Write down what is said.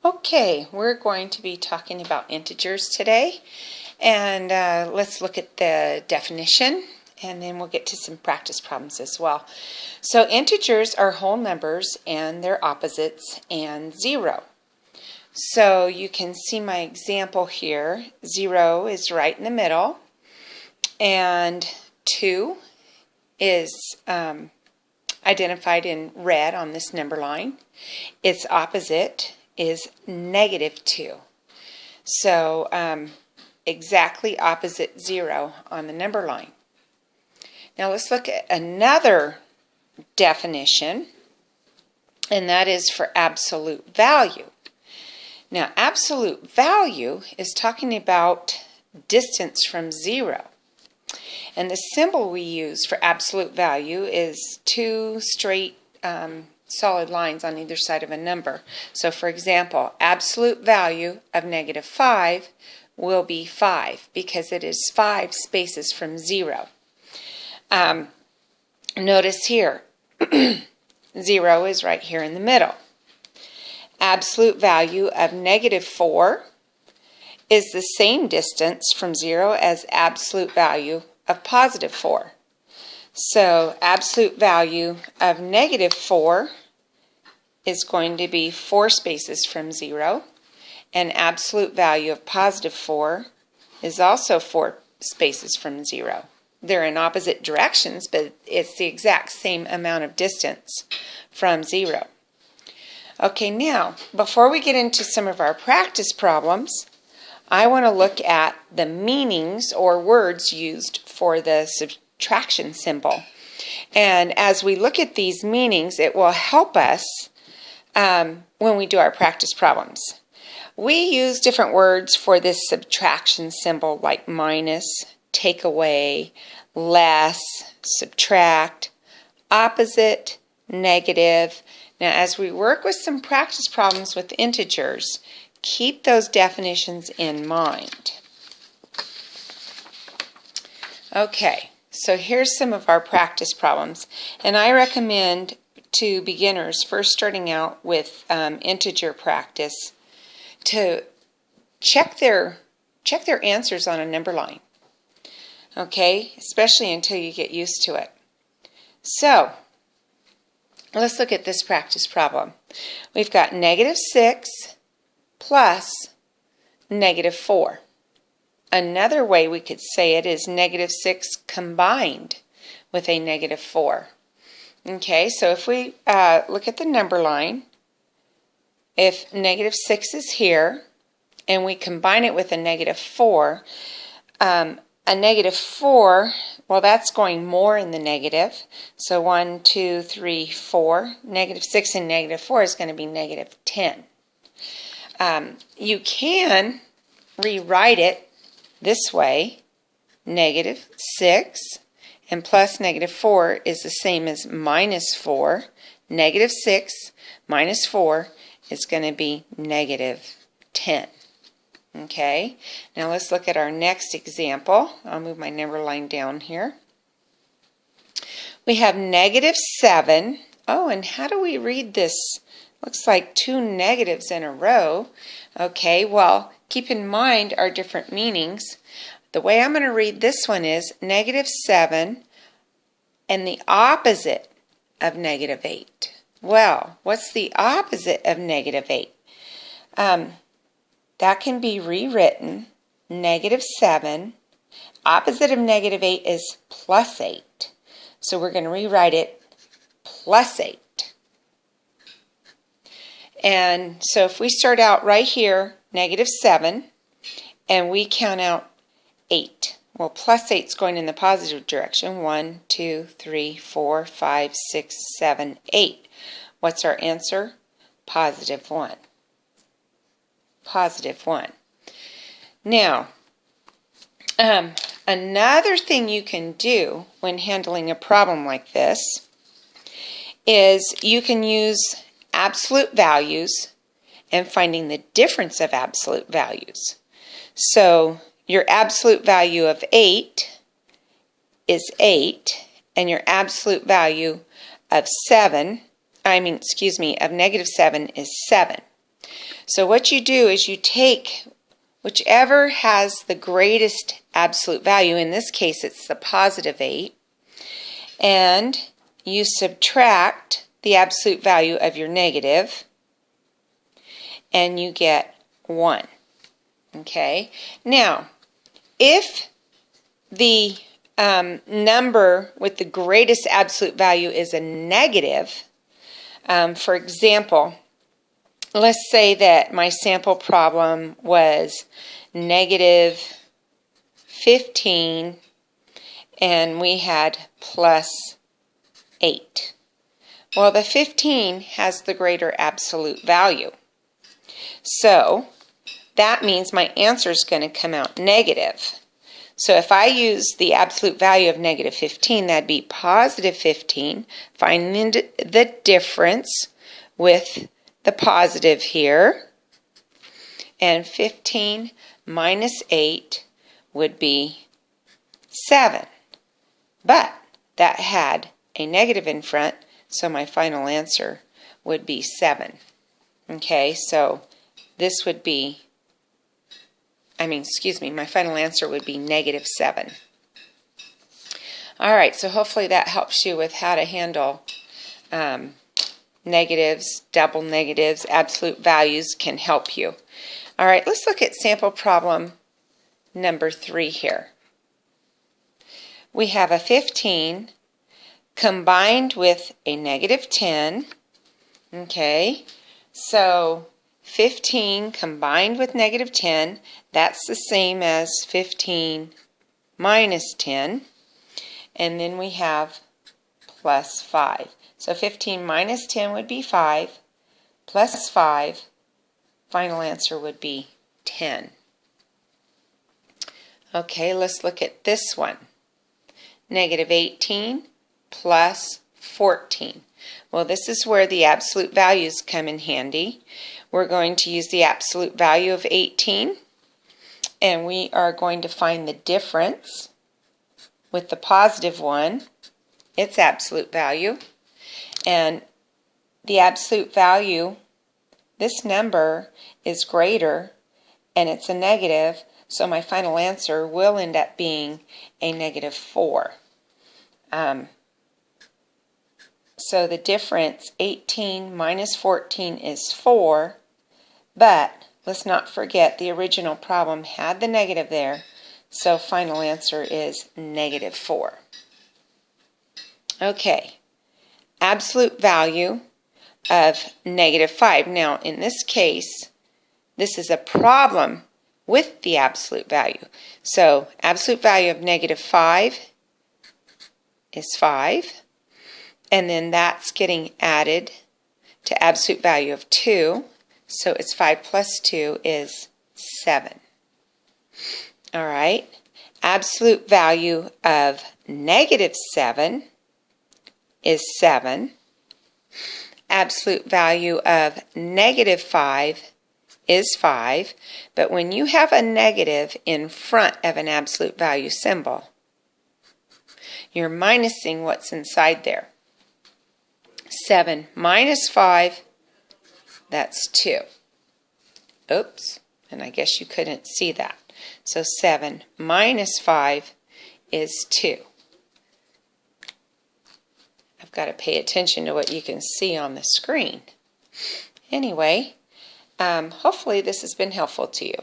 Okay, we're going to be talking about integers today, and let's look at the definition, and then we'll get to some practice problems as well. So integers are whole numbers and their opposites and zero. So you can see my example here. 0 is right in the middle, and 2 is identified in red on this number line. Its opposite is -2. So exactly opposite 0 on the number line. Now let's look at another definition, and that is for absolute value. Now absolute value is talking about distance from 0. And the symbol we use for absolute value is two straight solid lines on either side of a number. So for example, absolute value of -5 will be 5 because it is 5 spaces from 0. Notice here, 0 is right here in the middle. Absolute value of -4 is the same distance from 0 as absolute value of +4. So absolute value of -4 is going to be 4 spaces from 0, and absolute value of +4 is also 4 spaces from 0. They're in opposite directions, but it's the exact same amount of distance from 0. Okay, now, before we get into some of our practice problems, I want to look at the meanings or words used for the subtraction symbol. And as we look at these meanings, it will help us when we do our practice problems. We use different words for this subtraction symbol like minus, take away, less, subtract, opposite, negative. Now as we work with some practice problems with integers, keep those definitions in mind. Okay, so here's some of our practice problems, and I recommend to beginners first starting out with integer practice to check their answers on a number line. Okay, especially until you get used to it. So let's look at this practice problem. We've got -6 plus -4. Another way we could say it is -6 combined with a -4. Okay, so if we look at the number line, if -6 is here and we combine it with a -4, a -4, well, that's going more in the negative. So 1, 2, 3, 4. -6 and -4 is going to be -10. You can rewrite it this way. -6 and plus -4 is the same as -4. -6 minus 4 is going to be -10. Okay, now let's look at our next example. I'll move my number line down here. We have -7. Oh, and how do we read this? Looks like two negatives in a row. Okay, well, keep in mind our different meanings. The way I'm going to read this one is -7 and the opposite of -8. Well, what's the opposite of -8? That can be rewritten -7. Opposite of -8 is +8. So we're going to rewrite it +8. And so if we start out right here, -7, and we count out 8. Well, +8 is going in the positive direction. 1, 2, 3, 4, 5, 6, 7, 8. What's our answer? +1. +1. Now, another thing you can do when handling a problem like this is you can use absolute values and finding the difference of absolute values. So your absolute value of 8 is 8, and your absolute value of of -7 is 7. So what you do is you take whichever has the greatest absolute value, in this case it's the positive 8, and you subtract the absolute value of your negative, and you get 1. Okay, now if the number with the greatest absolute value is a negative, for example, let's say that my sample problem was negative 15 and we had plus 8. Well, the 15 has the greater absolute value. So that means my answer is going to come out negative. So if I use the absolute value of negative 15, that'd be positive 15. Find the difference with the positive here. And 15 minus 8 would be 7. But that had a negative in front, so my final answer would be 7. Okay, so this would be, my final answer would be negative 7. Alright, so hopefully that helps you with how to handle negatives, double negatives, absolute values can help you. Alright, let's look at sample problem number 3 here. We have a 15 combined with a negative 10. Okay, so 15 combined with negative 10, that's the same as 15 minus 10. And then we have plus 5. So 15 minus 10 would be 5, plus 5, final answer would be 10. Okay, let's look at this one. Negative 18 plus 14. Well, this is where the absolute values come in handy. We're going to use the absolute value of 18, and we are going to find the difference with the positive one, its absolute value. And the absolute value, this number is greater, and it's a negative, so my final answer will end up being a negative 4. So the difference, 18 minus 14 is 4, but let's not forget the original problem had the negative there, so final answer is negative 4. Okay, absolute value of negative 5. Now in this case, this is a problem with the absolute value. So absolute value of negative 5 is 5. And then that's getting added to absolute value of 2. So it's 5 plus 2 is 7. All right. Absolute value of negative 7 is 7. Absolute value of negative 5 is 5. But when you have a negative in front of an absolute value symbol, you're minusing what's inside there. 7 minus 5, that's 2. Oops, and I guess you couldn't see that. So 7 minus 5 is 2. I've got to pay attention to what you can see on the screen. Anyway, hopefully this has been helpful to you.